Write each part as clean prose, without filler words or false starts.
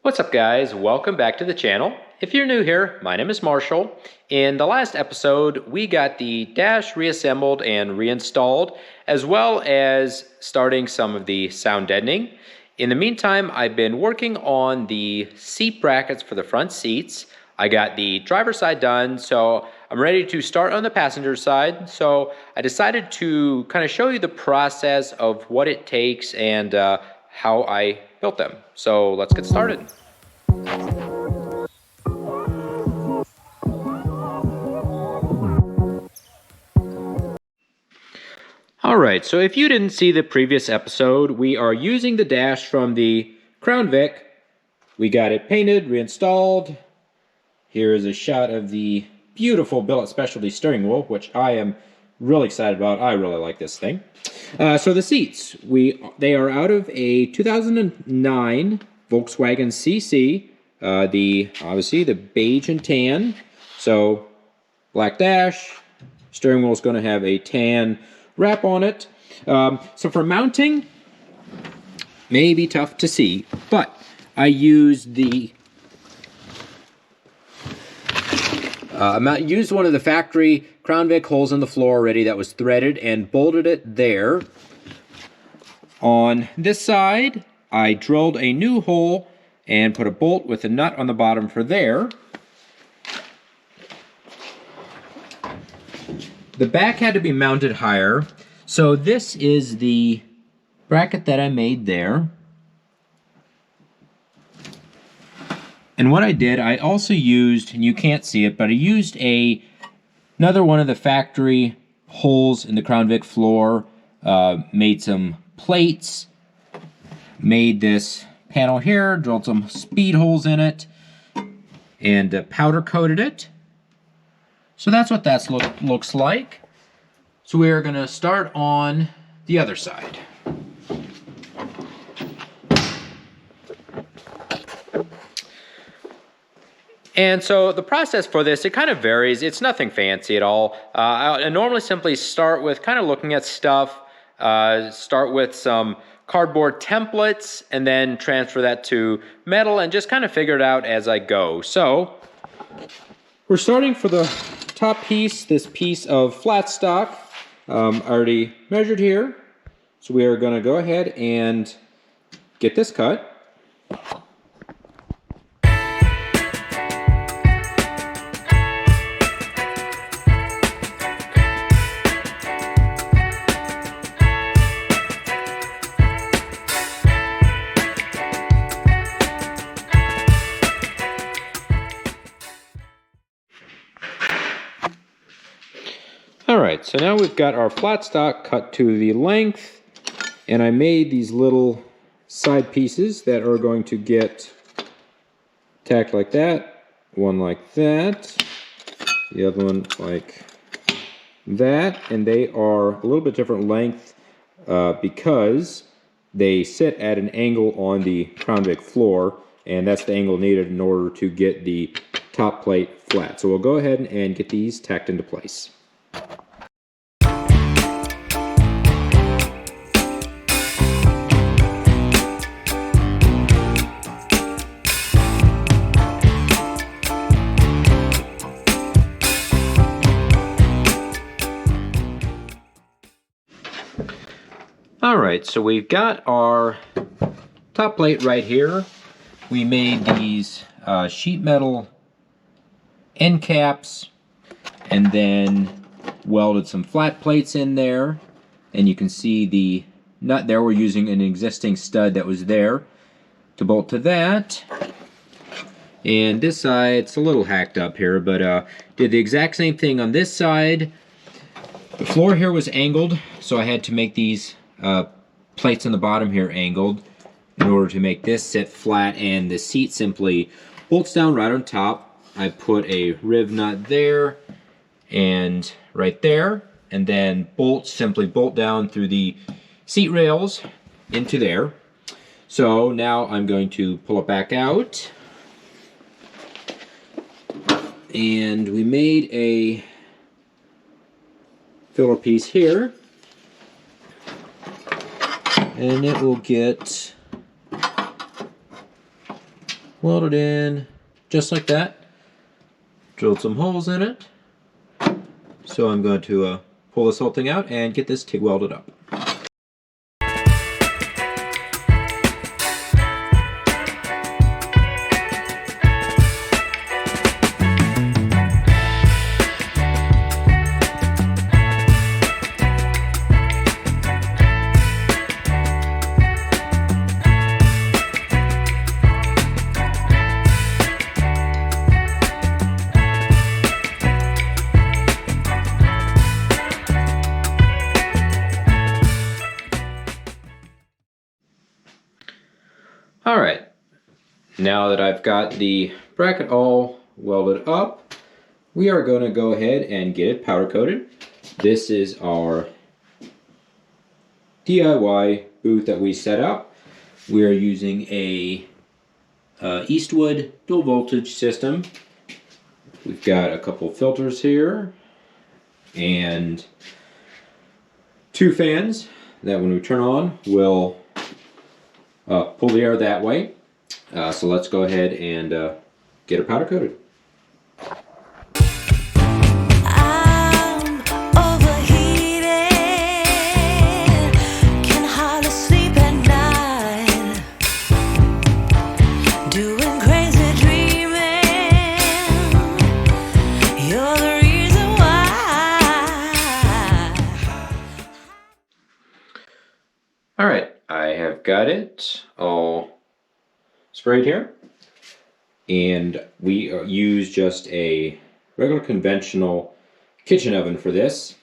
What's up guys, welcome back to the channel. If you're new here, my name is Marshall. In the last episode, we got the dash reassembled and reinstalled, as well as starting some of the sound deadening. In the meantime, I've been working on the seat brackets for the front seats. I got the driver's side done, so I'm ready to start on the passenger side. So I decided to kind of show you the process of what it takes and how I built them. So let's get started. Alright, so if you didn't see the previous episode, we are using the dash from the Crown Vic. We got it painted, reinstalled. Here is a shot of the beautiful Billet Specialty steering wheel, which I am really excited about. I really like this thing. So the seats, they are out of a 2009 Volkswagen CC. Obviously the beige and tan. So black dash, steering wheel is going to have a tan wrap on it. So for mounting, may be tough to see, but I used used one of the factory Crown Vic holes in the floor already that was threaded and bolted it there. On this side, I drilled a new hole and put a bolt with a nut on the bottom for there. The back had to be mounted higher, so this is the bracket that I made there. And what I did, I also used, and you can't see it, but I used another one of the factory holes in the Crown Vic floor, made some plates, made this panel here, drilled some speed holes in it, and powder coated it. So that's what that looks like. So we are going to start on the other side. And so the process for this, it kind of varies. It's nothing fancy at all. I normally simply start with kind of looking at stuff, start with some cardboard templates, and then transfer that to metal and just kind of figure it out as I go. So we're starting for the top piece, this piece of flat stock. Already measured here. So we are going to go ahead and get this cut. Alright, so now we've got our flat stock cut to the length, and I made these little side pieces that are going to get tacked like that, one like that, the other one like that, and they are a little bit different length because they sit at an angle on the Crown Vic floor, and that's the angle needed in order to get the top plate flat. So we'll go ahead and get these tacked into place. Alright, so we've got our top plate right here. We made these sheet metal end caps and then welded some flat plates in there. And you can see the nut there. We're using an existing stud that was there to bolt to that. And this side, it's a little hacked up here, but did the exact same thing on this side. The floor here was angled, so I had to make these plates on the bottom here angled in order to make this sit flat, and the seat simply bolts down right on top. I put a riv nut there and right there, and then simply bolt down through the seat rails into there. So now I'm going to pull it back out, and we made a filler piece here. And it will get weld it in just like that. Drilled some holes in it. So I'm going to pull this whole thing out and get this TIG welded up. Alright, now that I've got the bracket all welded up, we are going to go ahead and get it powder coated. This is our DIY booth that we set up. We are using a Eastwood dual voltage system. We've got a couple filters here and 2 fans that when we turn on will pull the air that way. So let's go ahead and get it powder coated. Alright, I have got it all sprayed here, and we use just a regular conventional kitchen oven for this,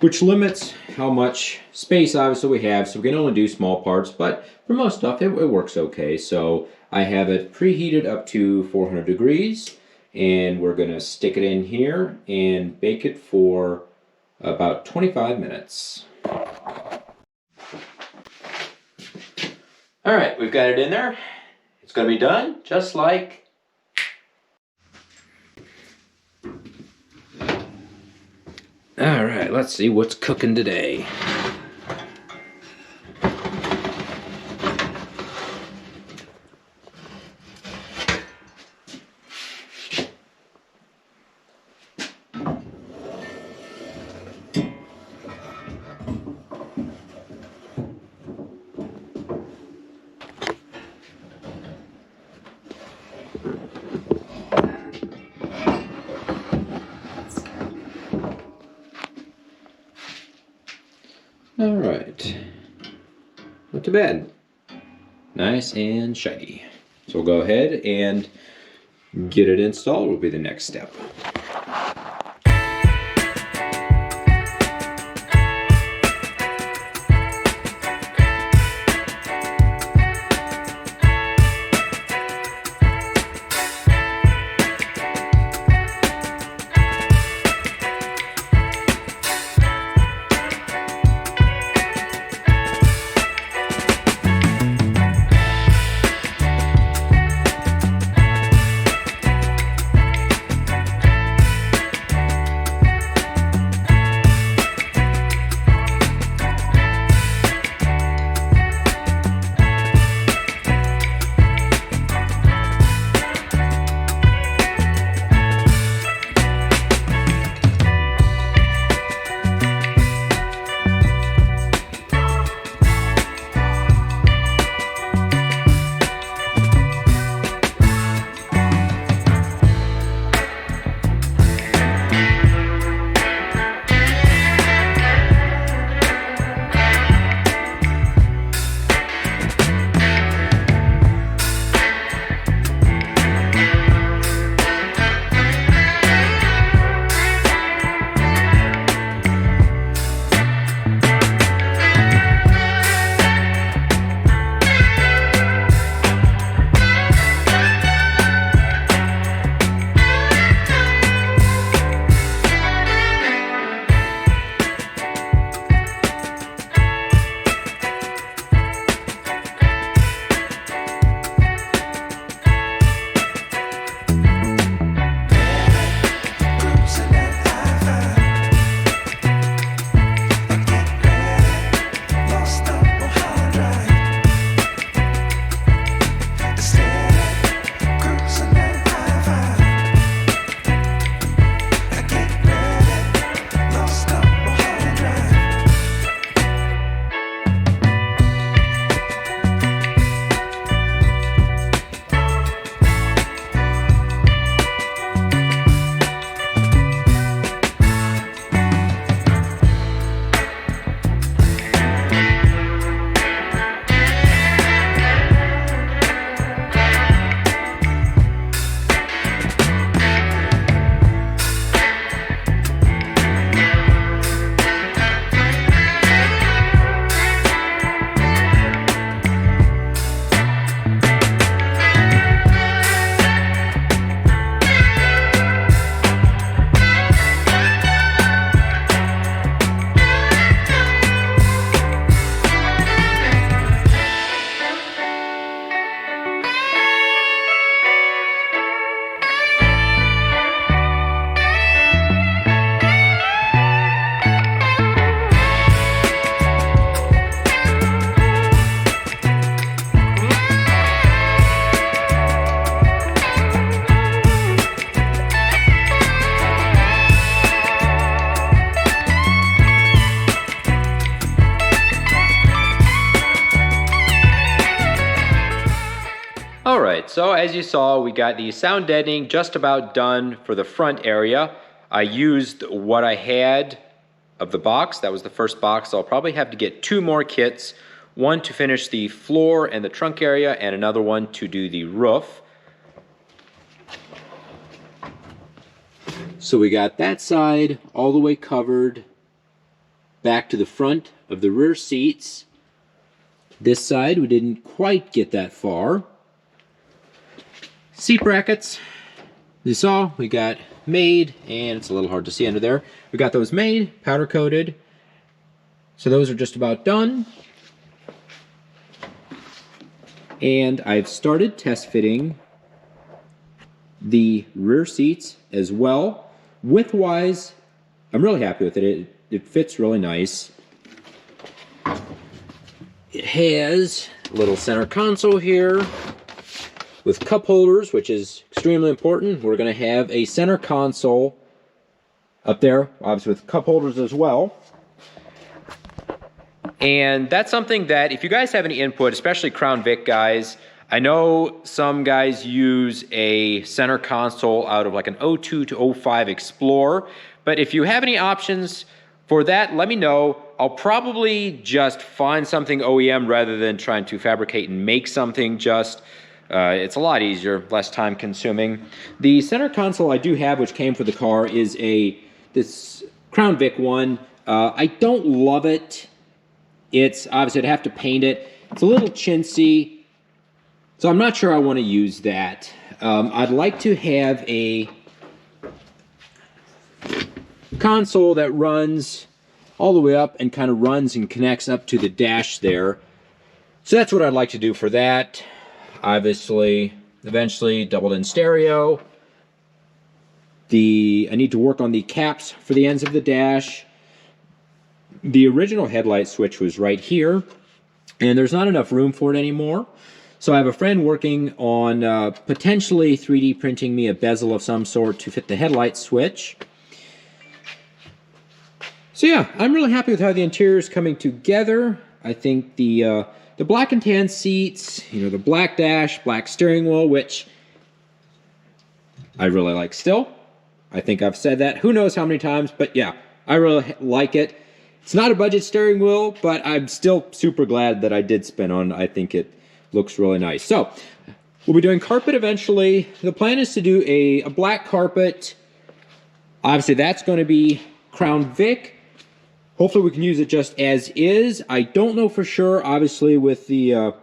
which limits how much space obviously we have, so we can only do small parts, but for most stuff it works okay. So I have it preheated up to 400 degrees, and we're going to stick it in here and bake it for about 25 minutes. Alright, we've got it in there. It's going to be done just like. Alright, let's see what's cooking today. Alright, not too bad. Nice and shiny. So we'll go ahead and get it installed will be the next step. Alright, so as you saw, we got the sound deadening just about done for the front area. I used what I had of the box. That was the first box. So I'll probably have to get 2 more kits. One to finish the floor and the trunk area, and another one to do the roof. So we got that side all the way covered back to the front of the rear seats. This side, we didn't quite get that far. Seat brackets, you saw, we got made, and it's a little hard to see under there. We got those made, powder coated. So those are just about done. And I've started test fitting the rear seats as well. Width-wise, I'm really happy with it. It fits really nice. It has a little center console here with cup holders, which is extremely important. We're going to have a center console up there, obviously with cup holders as well. And that's something that if you guys have any input, especially Crown Vic guys, I know some guys use a center console out of like an 02 to 05 Explorer, but if you have any options for that, let me know. I'll probably just find something OEM rather than trying to fabricate and make something just. It's a lot easier, less time consuming. The center console I do have, which came for the car, is this Crown Vic one. I don't love it. It's obviously I'd have to paint it. It's a little chintzy, so I'm not sure I want to use that. I'd like to have a console that runs all the way up and kind of runs and connects up to the dash there. So that's what I'd like to do for that. Obviously, eventually doubled in stereo. I need to work on the caps for the ends of the dash. The original headlight switch was right here, and there's not enough room for it anymore. So I have a friend working on potentially 3D printing me a bezel of some sort to fit the headlight switch. So yeah, I'm really happy with how the interior is coming together. I think the black and tan seats, the black dash, black steering wheel, which I really like still. I think I've said that who knows how many times, but yeah, I really like it. It's not a budget steering wheel, but I'm still super glad that I did spend on it. I think it looks really nice. So we'll be doing carpet eventually. The plan is to do a black carpet. Obviously that's going to be Crown Vic. Hopefully we can use it just as is. I don't know for sure, obviously, with the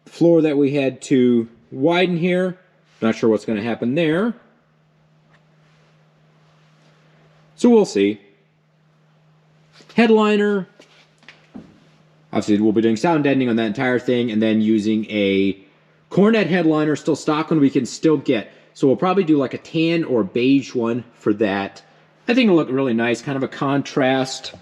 floor that we had to widen here. Not sure what's going to happen there. So we'll see. Headliner. Obviously we'll be doing sound deadening on that entire thing and then using a Coronet headliner, still stock one we can still get. So we'll probably do like a tan or beige one for that. I think it'll look really nice, kind of a contrast.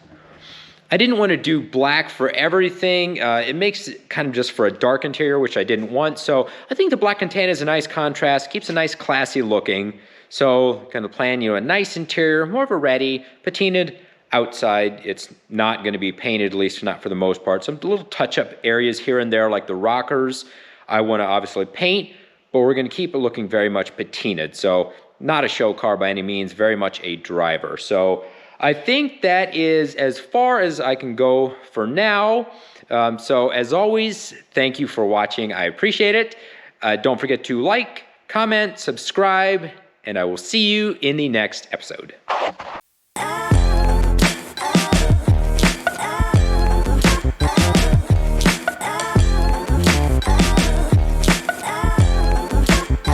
I didn't want to do black for everything. It makes it kind of just for a dark interior, which I didn't want. So I think the black and tan is a nice contrast, keeps a nice classy looking. So kind of plan, a nice interior, more of a ready, patinaed outside. It's not going to be painted, at least not for the most part. Some little touch-up areas here and there, like the rockers, I want to obviously paint, but we're going to keep it looking very much patinaed. So not a show car by any means, very much a driver. So I think that is as far as I can go for now. So as always, thank you for watching. I appreciate it. Don't forget to like, comment, subscribe, and I will see you in the next episode.